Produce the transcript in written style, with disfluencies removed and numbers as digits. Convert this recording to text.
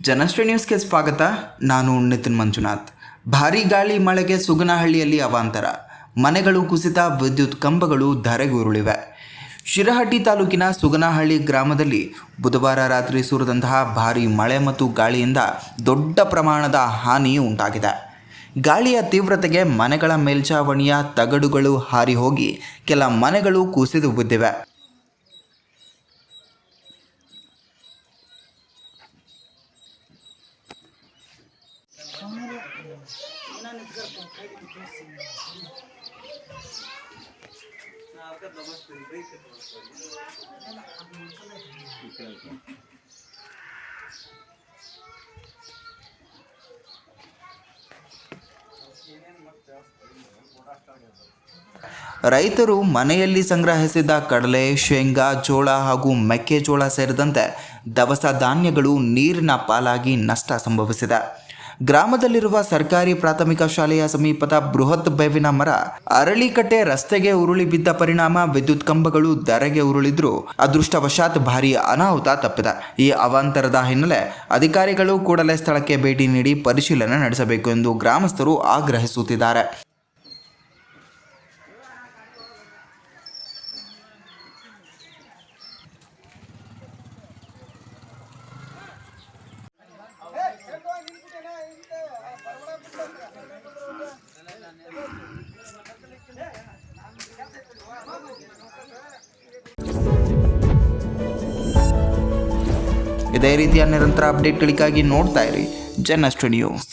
ಜನಶ್ರೀ ನ್ಯೂಸ್ಗೆ ಸ್ವಾಗತ. ನಾನು ನಿತಿನ್ ಮಂಜುನಾಥ್. ಭಾರೀ ಗಾಳಿ ಮಳೆಗೆ ಸುಗನಹಳ್ಳಿಯಲ್ಲಿ ಅವಾಂತರ. ಮನೆಗಳು ಕುಸಿತ, ವಿದ್ಯುತ್ ಕಂಬಗಳು ಧರೆಗುರುಳಿವೆ. ಶಿರಹಟ್ಟಿ ತಾಲೂಕಿನ ಸುಗನಹಳ್ಳಿ ಗ್ರಾಮದಲ್ಲಿ ಬುಧವಾರ ರಾತ್ರಿ ಸುರಿದಂತಹ ಭಾರೀ ಮಳೆ ಮತ್ತು ಗಾಳಿಯಿಂದ ದೊಡ್ಡ ಪ್ರಮಾಣದ ಹಾನಿ ಉಂಟಾಗಿದೆ. ಗಾಳಿಯ ತೀವ್ರತೆಗೆ ಮನೆಗಳ ಮೇಲ್ಛಾವಣಿಯ ತಗಡುಗಳು ಹಾರಿ ಹೋಗಿ ಕೆಲ ಮನೆಗಳು ಕುಸಿದು ಬಿದ್ದಿವೆ. ರೈತರು ಮನೆಯಲ್ಲಿ ಸಂಗ್ರಹಿಸಿದ ಕಡಲೆ, ಶೇಂಗಾ, ಜೋಳ ಹಾಗೂ ಮೆಕ್ಕೆಜೋಳ ಸೇರಿದಂತೆ ದವಸ ಧಾನ್ಯಗಳು ನೀರಿನ ಪಾಲಾಗಿ ನಷ್ಟ ಸಂಭವಿಸಿದೆ. ಗ್ರಾಮದಲ್ಲಿರುವ ಸರ್ಕಾರಿ ಪ್ರಾಥಮಿಕ ಶಾಲೆಯ ಸಮೀಪದ ಬೃಹತ್ ಬೇವಿನ ಮರ ಅರಳಿಕಟ್ಟೆ ರಸ್ತೆಗೆ ಉರುಳಿ ಬಿದ್ದ ಪರಿಣಾಮ ವಿದ್ಯುತ್ ಕಂಬಗಳು ಧರೆಗೆ ಉರುಳಿದ್ರೂ ಅದೃಷ್ಟವಶಾತ್ ಭಾರೀ ಅನಾಹುತ ತಪ್ಪಿದೆ. ಈ ಅವಾಂತರದ ಹಿನ್ನೆಲೆ ಅಧಿಕಾರಿಗಳು ಕೂಡಲೇ ಸ್ಥಳಕ್ಕೆ ಭೇಟಿ ನೀಡಿ ಪರಿಶೀಲನೆ ನಡೆಸಬೇಕು ಎಂದು ಗ್ರಾಮಸ್ಥರು ಆಗ್ರಹಿಸುತ್ತಿದ್ದಾರೆ. ಇದೇ ರೀತಿಯ ನಿರಂತರ ಅಪ್ಡೇಟ್ಗಳಿಗಾಗಿ ನೋಡ್ತಾ ಇರಿ ಜನಶ್ರೀ ನ್ಯೂಸ್.